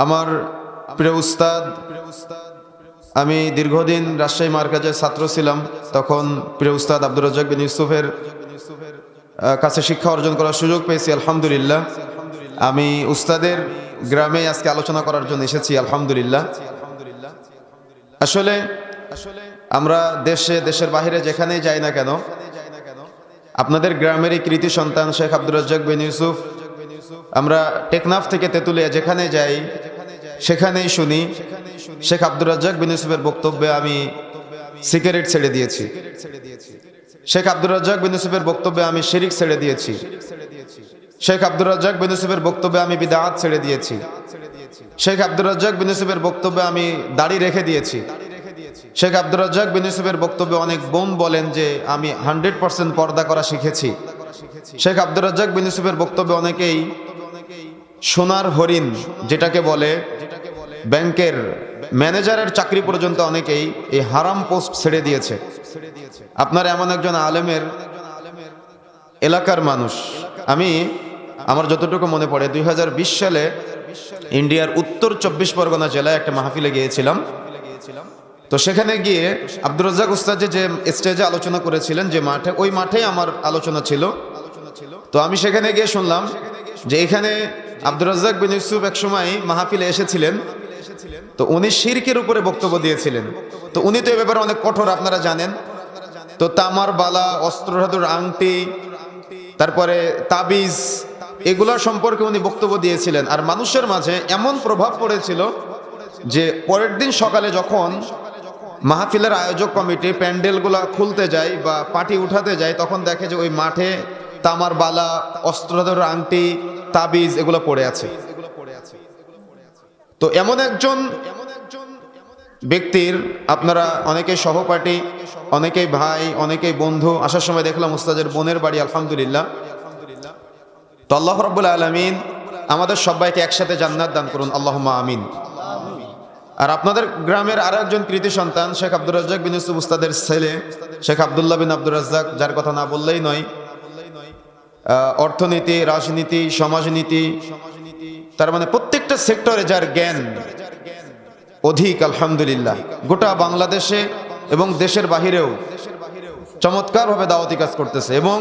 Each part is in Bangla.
আমার প্রিয় উস্তাদ, আমি দীর্ঘদিন রাজশাহী মার্কাজের ছাত্র ছিলাম। তখন প্রিয় উস্তাদ আব্দুর রাজ্জাক বিন ইউসুফের কাছে শিক্ষা অর্জন করার সুযোগ পেয়েছি, আলহামদুলিল্লাহ। আমি উস্তাদের গ্রামে আজকে আলোচনা করার জন্য এসেছি, আলহামদুলিল্লাহ। আসলে আমরা দেশের বাইরে যেখানেই যাই না কেন, আপনাদের গ্রামেরই কৃতি সন্তান শেখ আব্দুর রাজ্জাক বিন ইউসুফ, আমরা টেকনাফ থেকে তেঁতুলিয়া যেখানে যাই সেখানেই শুনি শেখ আব্দুর রাজ্জাক বিন ইউসুফের বক্তব্যে আমি সিগারেট ছেড়ে দিয়েছি, শেখ আব্দুর রাজ্জাক বিন ইউসুফের বক্তব্যে আমি শিরিক ছেড়ে দিয়েছি, শেখ আব্দুর রাজ্জাক বিন ইউসুফের বক্তব্যে আমি বিদআত ছেড়ে দিয়েছি, শেখ আব্দুর রাজ্জাক বিন ইউসুফের বক্তব্যে আমি দাড়ি রেখে দিয়েছি। শেখ আব্দুর রাজ্জাক বিন ইউসুফের বক্তব্যে অনেক বোন বলেন যে আমি 100% পর্দা করা শিখেছি। শেখ আব্দুর রাজ্জাক বিন ইউসুফের বক্তব্যে অনেকেই সোনার হরিণ যেটাকে বলে, ব্যাংকের ম্যানেজারের চাকরি পর্যন্ত অনেকেই এই হারাম পোস্ট ছেড়ে দিয়েছে। আপনারা এমন একজন আলেমের এলাকার মানুষ। আমি আমার যতটুকু মনে পড়ে 2020 সালে ইন্ডিয়ার উত্তর 24 পরগনা জেলায় একটা মাহফিলে গিয়েছিলাম। তো সেখানে গিয়ে আব্দুর রাজ্জাক উস্তাদ যে স্টেজে আলোচনা করেছিলেন, যে মাঠে, ওই মাঠেই আমার আলোচনা ছিল। তো আমি সেখানে গিয়ে শুনলাম যে এখানে আব্দুর রাজ্জাক বিন ইউসুফ এক সময় মাহফিলে এসেছিলেন, তো উনি শিরকের উপরে বক্তব্য দিয়েছিলেন। তো উনি তো এ ব্যাপারে অনেক কঠোর, আপনারা জানেন। তো তামার বালা, অস্ত্রধাতুর আংটি, তারপরে তাবিজ, এগুলা সম্পর্কে উনি বক্তব্য দিয়েছিলেন। আর মানুষের মাঝে এমন প্রভাব পড়েছিল যে পরের দিন সকালে যখন মাহফিলের আয়োজক কমিটি প্যান্ডেলগুলা খুলতে যায় বা পাটি উঠাতে যায়, তখন দেখে যে ওই মাঠে তামার বালা, অস্ত্রধাতুর আংটি, তাবিজ এগুলো পড়ে আছে। তো এমন একজন ব্যক্তির আপনারা অনেকেই সহপাঠী, অনেকেই ভাই, অনেকেই বন্ধু। আসার সময় দেখলাম উস্তাদের বোনের বাড়ি, আলহামদুলিল্লাহ। তো আল্লাহ রাব্বুল আলামিন আমাদের সবাইকে একসাথে জান্নাত দান করুন, আল্লাহুম্মা আমিন। আর আপনাদের গ্রামের আর একজন কৃতি সন্তান শেখ আব্দুর রাজ্জাক বিন ইউসুফ উস্তাদের ছেলে শেখ আব্দুল্লাহ বিন আব্দুর রাজ্জাক, যার কথা না বললেই নয়। অর্থনীতি, রাজনীতি, সমাজনীতি, তার মানে প্রত্যেকটা সেক্টরে যার জ্ঞান অধিক, আলহামদুলিল্লাহ। গোটা বাংলাদেশে এবং দেশের বাহিরেও চমৎকারভাবে দাওয়াতি কাজ করতেছে, এবং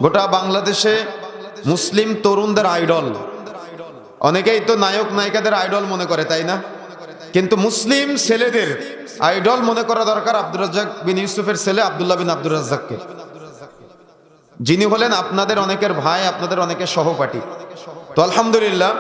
গোটা বাংলাদেশে মুসলিম তরুণদের আইডল। অনেকেই তো নায়ক নায়িকাদের আইডল মনে করে, তাই না? কিন্তু মুসলিম ছেলেদের আইডল মনে করা দরকার আব্দুর রাজ্জাক বিন ইউসুফের ছেলে আব্দুল্লাহ বিন আব্দুর রাজ্জাককে, যিনি হলেন আপনাদের অনেকের ভাই, আপনাদের অনেকের সহপাঠী। তো আলহামদুলিল্লাহ,